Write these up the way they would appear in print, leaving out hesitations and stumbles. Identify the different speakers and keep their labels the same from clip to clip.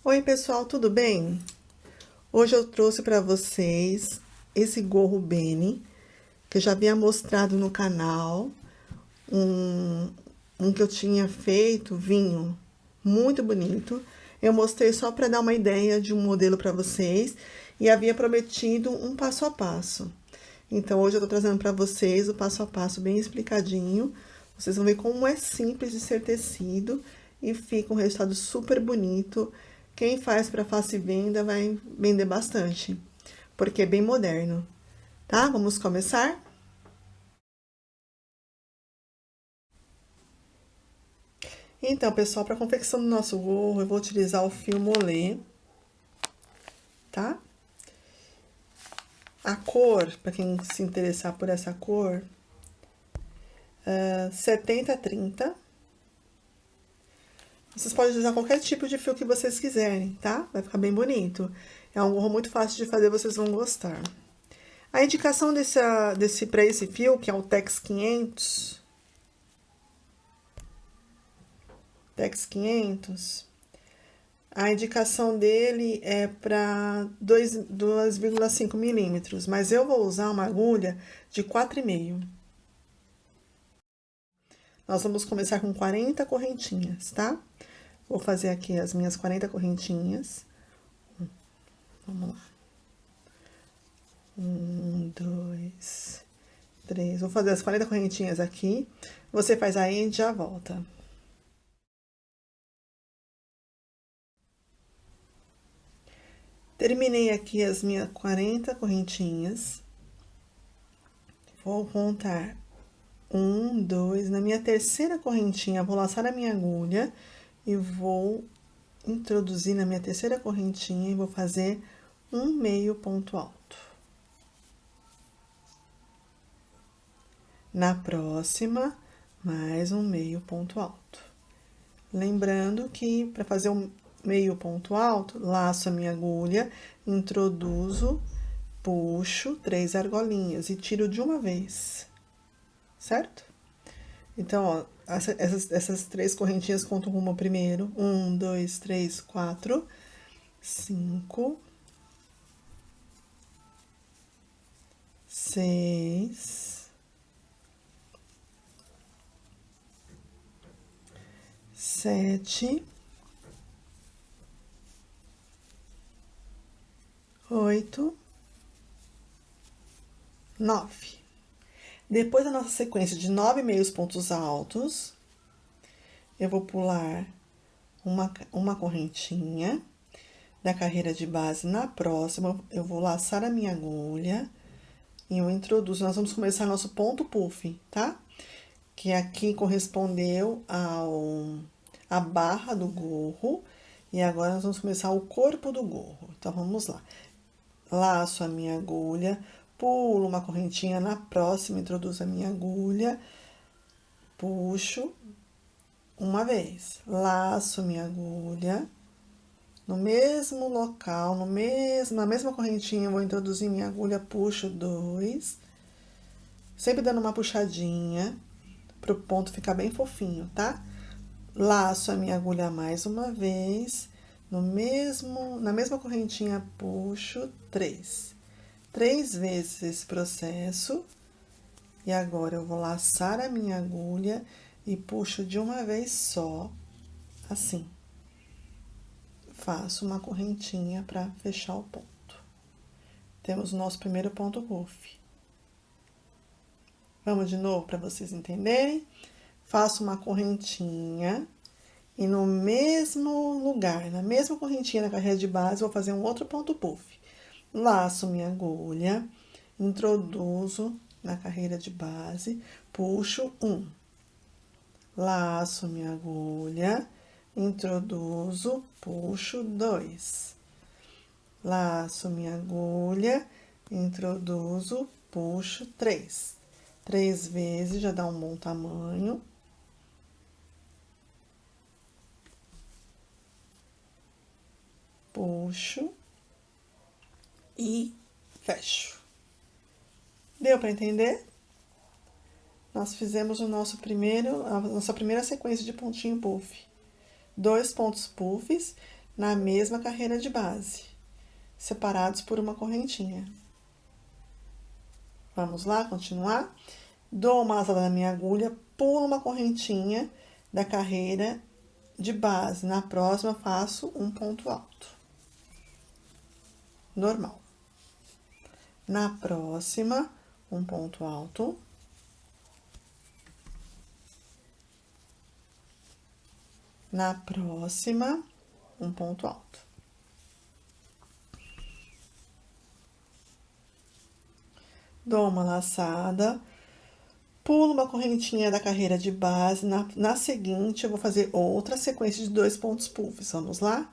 Speaker 1: Oi, pessoal, tudo bem? Hoje eu trouxe para vocês esse gorro Beni, que eu já havia mostrado no canal, um, um que eu tinha feito, vinho, muito bonito. Eu mostrei só para dar uma ideia de um modelo para vocês e havia prometido um passo a passo. Então, hoje eu estou trazendo para vocês o passo a passo bem explicadinho. Vocês vão ver como é simples de ser tecido e fica um resultado super bonito. Quem faz para fácil venda vai vender bastante, porque é bem moderno. Tá? Vamos começar? Então, pessoal, para a confecção do nosso gorro, eu vou utilizar o fio molê, tá? A cor, para quem se interessar por essa cor, 70-30. Vocês podem usar qualquer tipo de fio que vocês quiserem, tá? Vai ficar bem bonito. É um gorro muito fácil de fazer, vocês vão gostar. A indicação para esse fio, que é o Tex 500, a indicação dele é para 2,5 milímetros, mas eu vou usar uma agulha de 4,5. Nós vamos começar com 40 correntinhas, tá? Vou fazer aqui as minhas 40 correntinhas. Vamos lá. 1, 2, 3. Vou fazer as 40 correntinhas aqui. Você faz aí e já volta. Terminei aqui as minhas 40 correntinhas. Vou contar 1, 2. Na minha terceira correntinha, vou laçar a minha agulha e vou introduzir na minha terceira correntinha e vou fazer um meio ponto alto. Na próxima, mais um meio ponto alto. Lembrando que para fazer um meio ponto alto, laço a minha agulha, introduzo, puxo 3 argolinhas e tiro de uma vez, certo? Então, ó, essas 3 correntinhas contam como primeiro. 1, 2, 3, 4, 5, 6, 7, 8, 9. Depois da nossa sequência de 9 meios pontos altos, eu vou pular uma correntinha da carreira de base. Na próxima, eu vou laçar a minha agulha e eu introduzo. Nós vamos começar nosso ponto puff, tá? Que aqui correspondeu a barra do gorro. E agora, nós vamos começar o corpo do gorro. Então, vamos lá. Laço a minha agulha, pulo uma correntinha na próxima, introduzo a minha agulha, puxo uma vez, laço minha agulha, no mesmo local, na mesma correntinha, eu vou introduzir minha agulha, puxo 2, sempre dando uma puxadinha, pro ponto ficar bem fofinho, tá? Laço a minha agulha mais uma vez, na mesma correntinha, puxo 3. 3 vezes esse processo. E agora, eu vou laçar a minha agulha e puxo de uma vez só, assim. Faço uma correntinha para fechar o ponto. Temos o nosso primeiro ponto puff. Vamos de novo para vocês entenderem. Faço uma correntinha e no mesmo lugar, na mesma correntinha da carreira de base, vou fazer um outro ponto puff. Laço minha agulha, introduzo na carreira de base, puxo 1. Laço minha agulha, introduzo, puxo 2. Laço minha agulha, introduzo, puxo 3. 3 vezes já dá um bom tamanho. Puxo e fecho. Deu para entender? Nós fizemos a nossa primeira sequência de pontinho puff. 2 pontos puffs, na mesma carreira de base, separados por uma correntinha. Vamos lá, continuar? Dou uma laçada na minha agulha, pulo uma correntinha da carreira de base. Na próxima, faço um ponto alto. Normal. Na próxima, um ponto alto. Na próxima, um ponto alto. Dou uma laçada, pulo uma correntinha da carreira de base. Na seguinte, eu vou fazer outra sequência de 2 pontos puffs. Vamos lá?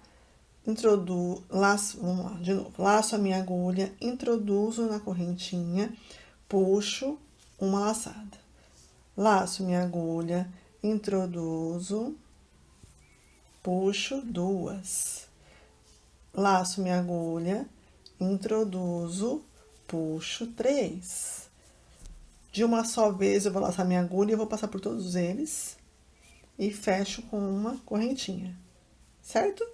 Speaker 1: Laço, vamos lá, de novo. Laço a minha agulha, introduzo na correntinha, puxo uma laçada. Laço minha agulha, introduzo, puxo 2. Laço minha agulha, introduzo, puxo 3. De uma só vez, eu vou laçar minha agulha e vou passar por todos eles. E fecho com uma correntinha, certo?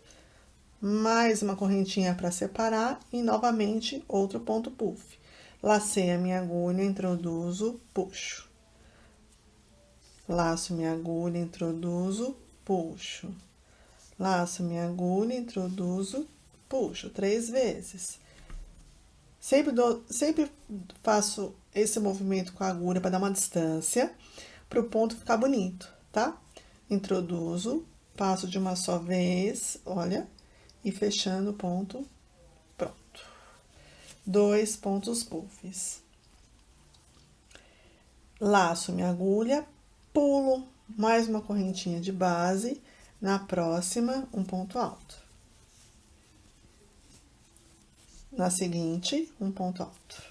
Speaker 1: Mais uma correntinha para separar e, novamente, outro ponto puff. Lacei a minha agulha, introduzo, puxo. Laço minha agulha, introduzo, puxo. Laço minha agulha, introduzo, puxo 3 vezes. Sempre faço esse movimento com a agulha para dar uma distância, para o ponto ficar bonito, tá? Introduzo, passo de uma só vez, olha, e fechando o ponto, pronto. 2 pontos puffs. Laço minha agulha, pulo mais uma correntinha de base, na próxima, um ponto alto. Na seguinte, um ponto alto.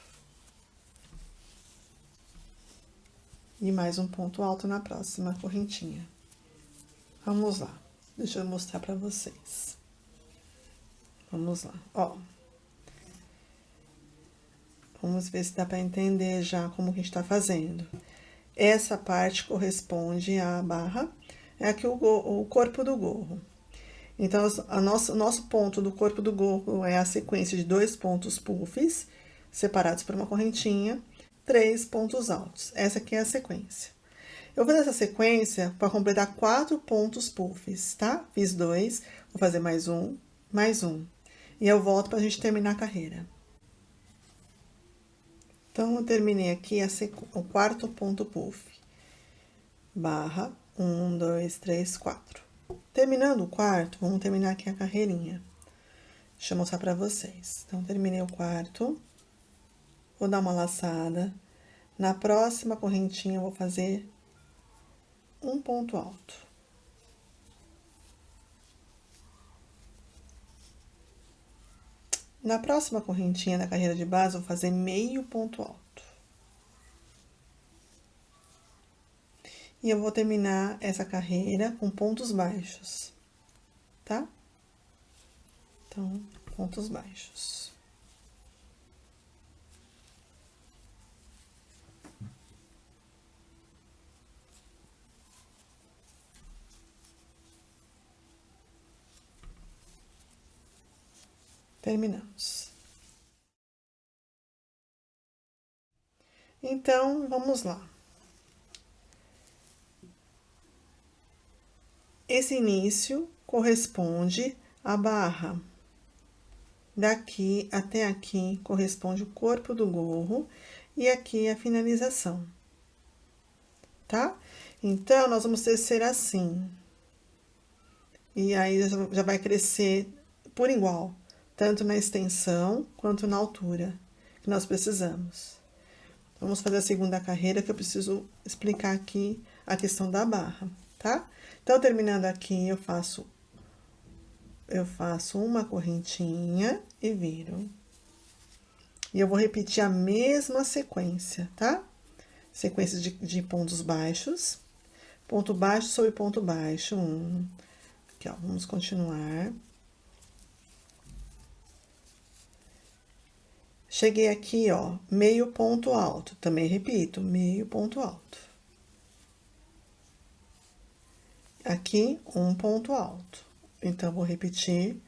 Speaker 1: E mais um ponto alto na próxima correntinha. Vamos lá. Deixa eu mostrar pra vocês. Vamos lá, ó. Vamos ver se dá pra entender já como que a gente tá fazendo. Essa parte corresponde à barra, é aqui o corpo do gorro. Então, o nosso ponto do corpo do gorro é a sequência de 2 pontos puffs, separados por uma correntinha, 3 pontos altos. Essa aqui é a sequência. Eu vou fazer essa sequência para completar 4 pontos puffs, tá? Fiz 2, vou fazer mais um. E eu volto pra gente terminar a carreira. Então, eu terminei aqui o 4º ponto puff. Barra, 1, 2, 3, 4. Terminando o 4º, vamos terminar aqui a carreirinha. Deixa eu mostrar pra vocês. Então, terminei o 4º. Vou dar uma laçada. Na próxima correntinha, eu vou fazer um ponto alto. Na próxima correntinha da carreira de base, eu vou fazer meio ponto alto. E eu vou terminar essa carreira com pontos baixos, tá? Então, pontos baixos. Terminamos. Então, vamos lá. Esse início corresponde à barra. Daqui até aqui corresponde o corpo do gorro e aqui a finalização, tá? Então, nós vamos tecer assim. E aí, já vai crescer por igual, tanto na extensão quanto na altura que nós precisamos. Vamos fazer a segunda carreira, que eu preciso explicar aqui a questão da barra, tá? Então, terminando aqui, eu faço uma correntinha e viro. E eu vou repetir a mesma sequência, tá? Sequência de pontos baixos. Ponto baixo sobre ponto baixo, 1. Aqui, ó, vamos continuar. Cheguei aqui, ó, meio ponto alto. Também repito, meio ponto alto. Aqui, um ponto alto. Então, vou repetir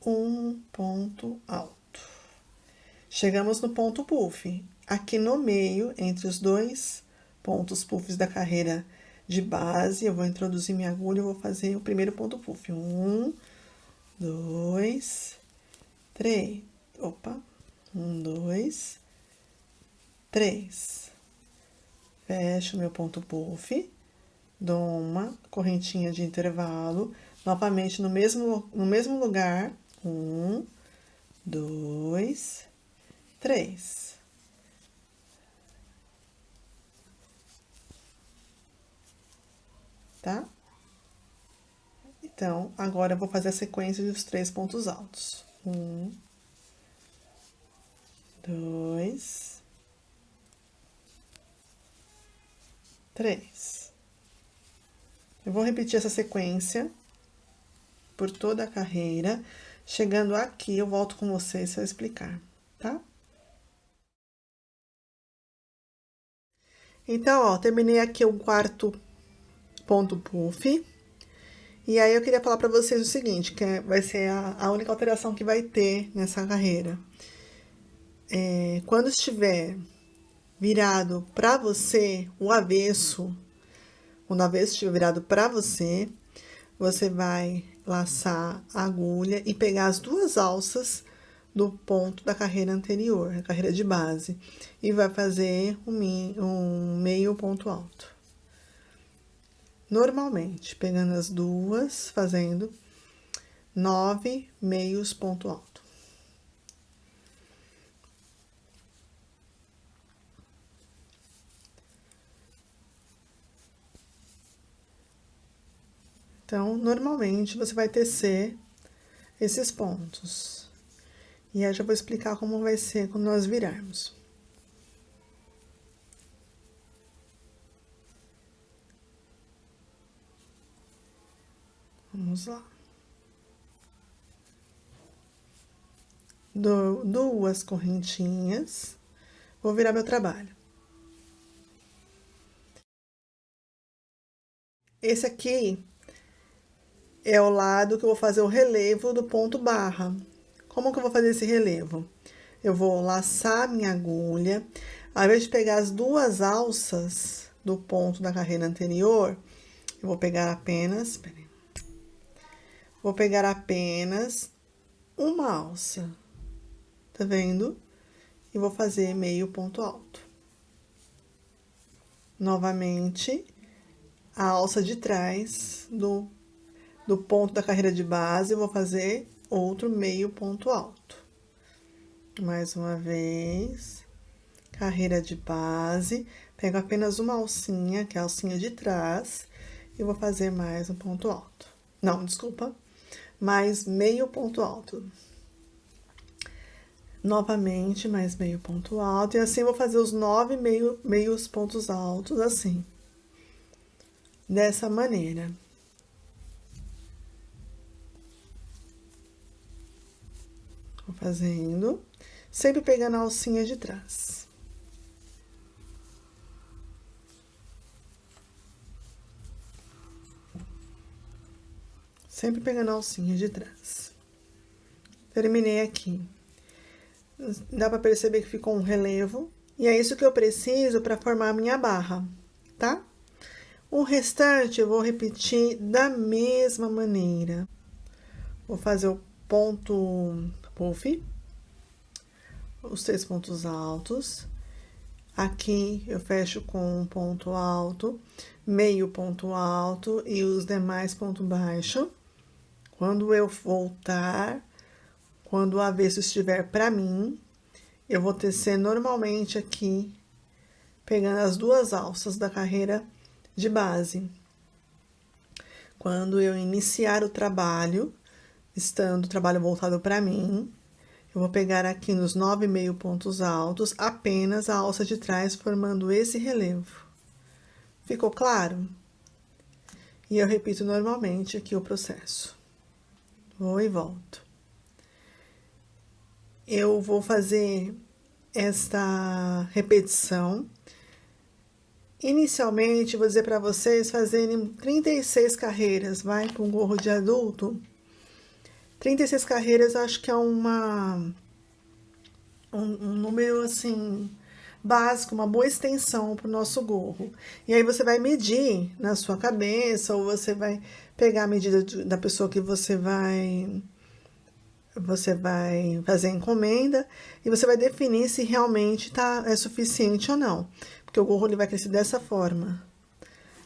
Speaker 1: um ponto alto. Chegamos no ponto puff. Aqui no meio, entre os dois pontos puffs da carreira de base, eu vou introduzir minha agulha e vou fazer o primeiro ponto puff. 1, 2, 3. Opa! 1, 2, 3. Fecho meu ponto puff, dou uma correntinha de intervalo, novamente no mesmo lugar. 1, 2, 3. Tá? Então, agora eu vou fazer a sequência dos 3 pontos altos. 1, 2, 3. Eu vou repetir essa sequência por toda a carreira. Chegando aqui, eu volto com vocês para explicar, tá? Então, ó, terminei aqui o quarto ponto puff. E aí, eu queria falar para vocês o seguinte, que vai ser a única alteração que vai ter nessa carreira. Quando estiver virado para você, o avesso, quando o avesso estiver virado para você, você vai laçar a agulha e pegar as duas alças do ponto da carreira anterior, a carreira de base, e vai fazer um meio ponto alto. Normalmente, pegando as duas, fazendo 9 meios ponto alto. Então, normalmente, você vai tecer esses pontos. E aí, eu já vou explicar como vai ser quando nós virarmos. Vamos lá. Dou duas correntinhas. Vou virar meu trabalho. Esse aqui é o lado que eu vou fazer o relevo do ponto barra. Como que eu vou fazer esse relevo? Eu vou laçar minha agulha, ao invés de pegar as duas alças do ponto da carreira anterior, eu vou pegar apenas, vou pegar apenas uma alça, tá vendo? E vou fazer meio ponto alto. Novamente, a alça de trás do ponto da carreira de base, eu vou fazer outro meio ponto alto. Mais uma vez, carreira de base, pego apenas uma alcinha, que é a alcinha de trás, e vou fazer mais um ponto alto. Não, desculpa, mais meio ponto alto. Novamente, mais meio ponto alto, e assim vou fazer os 9 meios pontos altos, assim. Dessa maneira. Vou fazendo, sempre pegando a alcinha de trás. Sempre pegando a alcinha de trás. Terminei aqui. Dá pra perceber que ficou um relevo. E é isso que eu preciso para formar a minha barra, tá? O restante eu vou repetir da mesma maneira. Vou fazer o ponto puff, os 3 pontos altos. Aqui eu fecho com um ponto alto, meio ponto alto e os demais ponto baixo. Quando eu voltar, quando o avesso estiver para mim, eu vou tecer normalmente aqui, pegando as duas alças da carreira de base. Quando eu iniciar o trabalho, estando o trabalho voltado para mim, eu vou pegar aqui nos 9 meio pontos altos, apenas a alça de trás, formando esse relevo. Ficou claro? E eu repito normalmente aqui o processo. Vou e volto. Eu vou fazer esta repetição. Inicialmente, vou dizer para vocês fazerem 36 carreiras, vai, com gorro de adulto. 36 carreiras, acho que é um número, assim, básico, uma boa extensão para o nosso gorro. E aí você vai medir na sua cabeça, ou você vai pegar a medida da pessoa que você vai fazer a encomenda e você vai definir se realmente é suficiente ou não. Porque o gorro ele vai crescer dessa forma,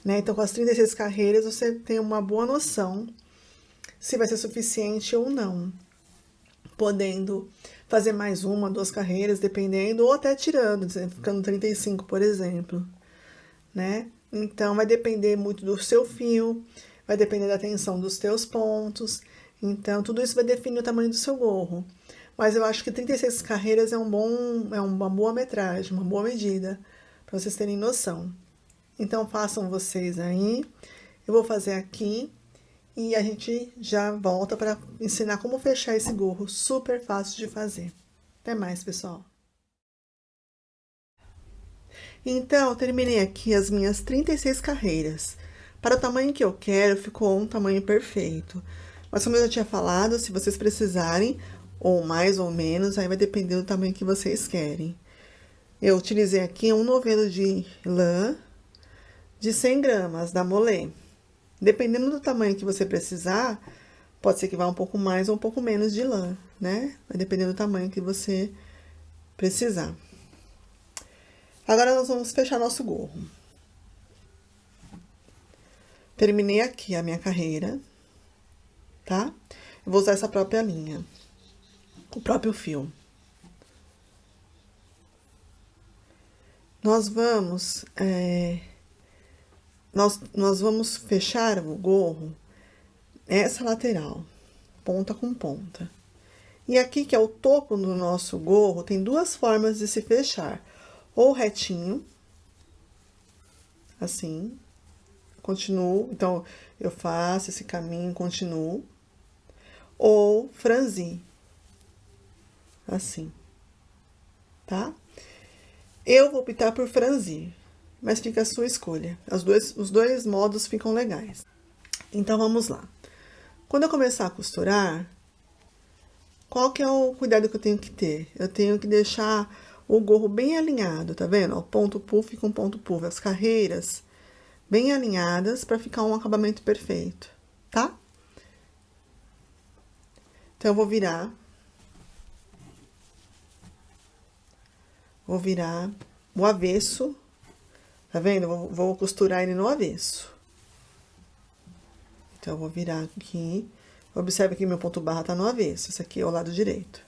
Speaker 1: né? Então, com as 36 carreiras, você tem uma boa noção se vai ser suficiente ou não. Podendo fazer mais uma, duas carreiras, dependendo, ou até tirando, ficando 35, por exemplo, né? Então, vai depender muito do seu fio, vai depender da tensão dos teus pontos. Então, tudo isso vai definir o tamanho do seu gorro. Mas eu acho que 36 carreiras é uma boa metragem, uma boa medida, para vocês terem noção. Então, façam vocês aí. Eu vou fazer aqui e a gente já volta para ensinar como fechar esse gorro. Super fácil de fazer. Até mais, pessoal. Então, eu terminei aqui as minhas 36 carreiras. Para o tamanho que eu quero, ficou um tamanho perfeito. Mas como eu já tinha falado, se vocês precisarem, ou mais ou menos, aí vai depender do tamanho que vocês querem. Eu utilizei aqui um novelo de lã de 100 gramas, da Molé. Dependendo do tamanho que você precisar, pode ser que vá um pouco mais ou um pouco menos de lã, né? Vai depender do tamanho que você precisar. Agora, nós vamos fechar nosso gorro. Terminei aqui a minha carreira, tá? Eu vou usar essa própria linha, o próprio fio. Nós vamos, nós vamos fechar o gorro, essa lateral, ponta com ponta. E aqui, que é o topo do nosso gorro, tem duas formas de se fechar. Ou retinho, assim, continuo. Então, eu faço esse caminho, continuo. Ou franzir, assim, tá? Eu vou optar por franzir, mas fica a sua escolha. Os dois modos ficam legais. Então, vamos lá. Quando eu começar a costurar, qual que é o cuidado que eu tenho que ter? Eu tenho que deixar o gorro bem alinhado, tá vendo? O ponto puff com ponto puff, as carreiras bem alinhadas para ficar um acabamento perfeito, tá? Então, eu vou virar o avesso, tá vendo? Eu vou costurar ele no avesso. Então, eu vou virar aqui. Observe que meu ponto barra tá no avesso. Esse aqui é o lado direito.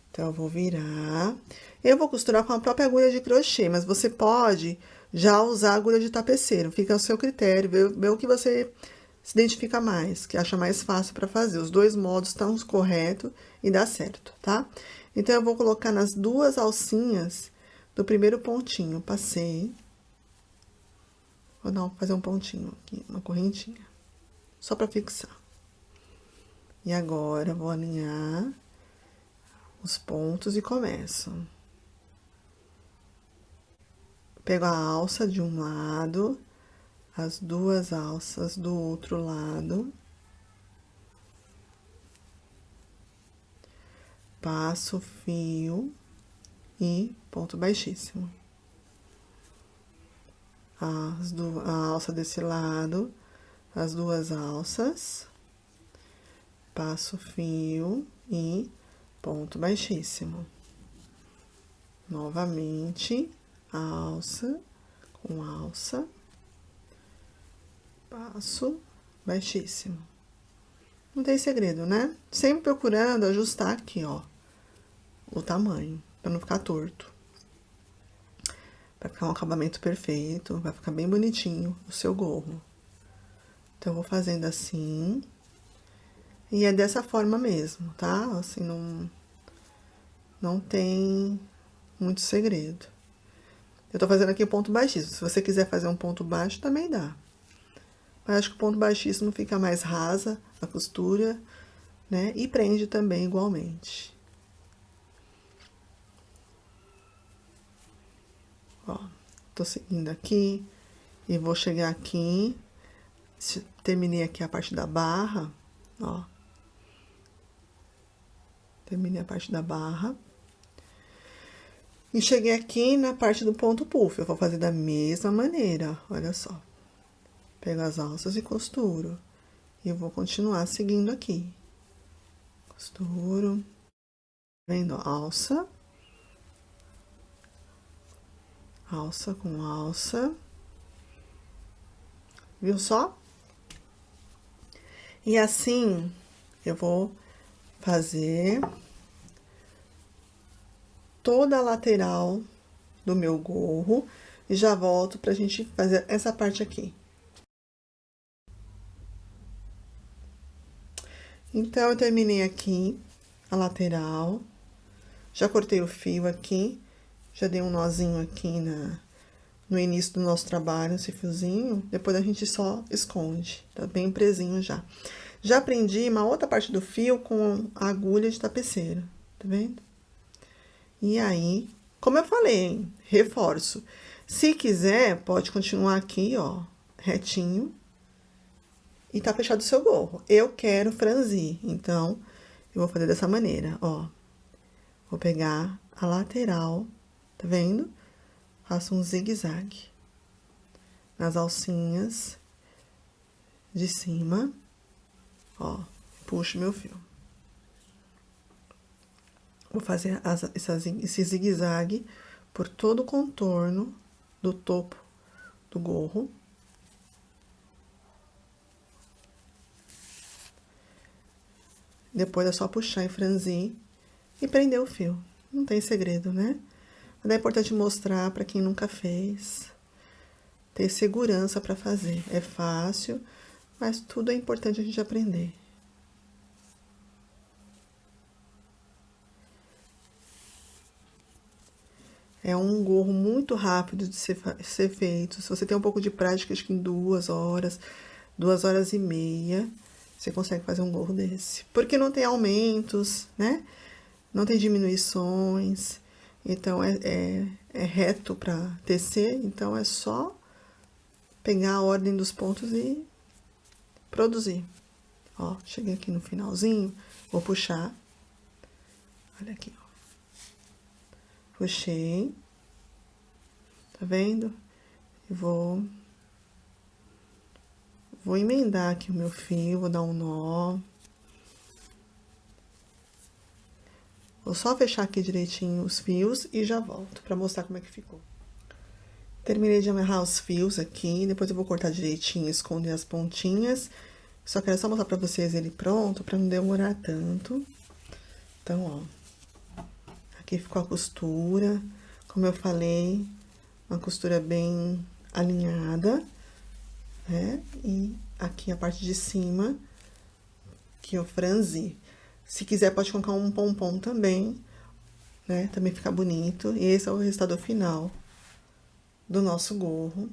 Speaker 1: Então, eu vou virar. Eu vou costurar com a própria agulha de crochê, mas você pode já usar a agulha de tapeceiro. Fica ao seu critério, ver o que você se identifica mais, que acha mais fácil para fazer. Os dois modos estão corretos e dá certo, tá? Então, eu vou colocar nas duas alcinhas do primeiro pontinho. Passei. Vou fazer um pontinho aqui, uma correntinha. Só para fixar. E agora, vou alinhar os pontos e começo. Pego a alça de um lado, as duas alças do outro lado. Passo o fio e ponto baixíssimo. A alça desse lado, as duas alças. Passo o fio e ponto baixíssimo. Novamente, alça com alça. Passo baixíssimo. Não tem segredo, né? Sempre procurando ajustar aqui, ó, o tamanho, para não ficar torto. Vai ficar um acabamento perfeito, vai ficar bem bonitinho o seu gorro. Então, eu vou fazendo assim. E é dessa forma mesmo, tá? Assim, não tem muito segredo. Eu tô fazendo aqui o ponto baixíssimo. Se você quiser fazer um ponto baixo, também dá. Mas acho que o ponto baixíssimo fica mais rasa a costura, né? E prende também igualmente. Ó, tô seguindo aqui e vou chegar aqui. Terminei aqui a parte da barra, ó. Terminei a parte da barra. E cheguei aqui na parte do ponto puff. Eu vou fazer da mesma maneira, olha só. Pego as alças e costuro. E eu vou continuar seguindo aqui. Costuro. Vendo? Alça. Alça com alça. Viu só? E assim, eu vou fazer toda a lateral do meu gorro e já volto pra gente fazer essa parte aqui. Então, eu terminei aqui a lateral, já cortei o fio aqui, já dei um nozinho aqui no início do nosso trabalho, esse fiozinho, depois a gente só esconde, tá bem presinho já. Já prendi uma outra parte do fio com a agulha de tapeceiro, tá vendo? E aí, como eu falei, hein, reforço. Se quiser, pode continuar aqui, ó, retinho. E tá fechado o seu gorro. Eu quero franzir, então, eu vou fazer dessa maneira, ó. Vou pegar a lateral, tá vendo? Faço um zigue-zague nas alcinhas de cima, ó. Puxo meu fio. Vou fazer esse zigue-zague por todo o contorno do topo do gorro. Depois é só puxar e franzir e prender o fio. Não tem segredo, né? Mas é importante mostrar para quem nunca fez. Ter segurança para fazer. É fácil, mas tudo é importante a gente aprender. É um gorro muito rápido de ser feito. Se você tem um pouco de prática, acho que em 2 horas, 2 horas e meia, você consegue fazer um gorro desse. Porque não tem aumentos, né? Não tem diminuições. Então, é reto para tecer. Então, é só pegar a ordem dos pontos e produzir. Ó, cheguei aqui no finalzinho, vou puxar. Olha aqui, ó. Puxei, tá vendo? E vou emendar aqui o meu fio, vou dar um nó. Vou só fechar aqui direitinho os fios e já volto pra mostrar como é que ficou. Terminei de amarrar os fios aqui, depois eu vou cortar direitinho, esconder as pontinhas. Só quero só mostrar pra vocês ele pronto, pra não demorar tanto. Então, ó. Aqui ficou a costura, como eu falei, uma costura bem alinhada, né? E aqui a parte de cima, que eu franzi. Se quiser, pode colocar um pompom também, né? Também fica bonito. E esse é o resultado final do nosso gorro.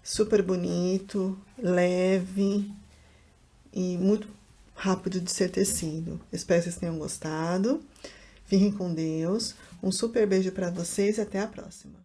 Speaker 1: Super bonito, leve e muito rápido de ser tecido. Espero que vocês tenham gostado. Fiquem com Deus. Um super beijo para vocês e até a próxima.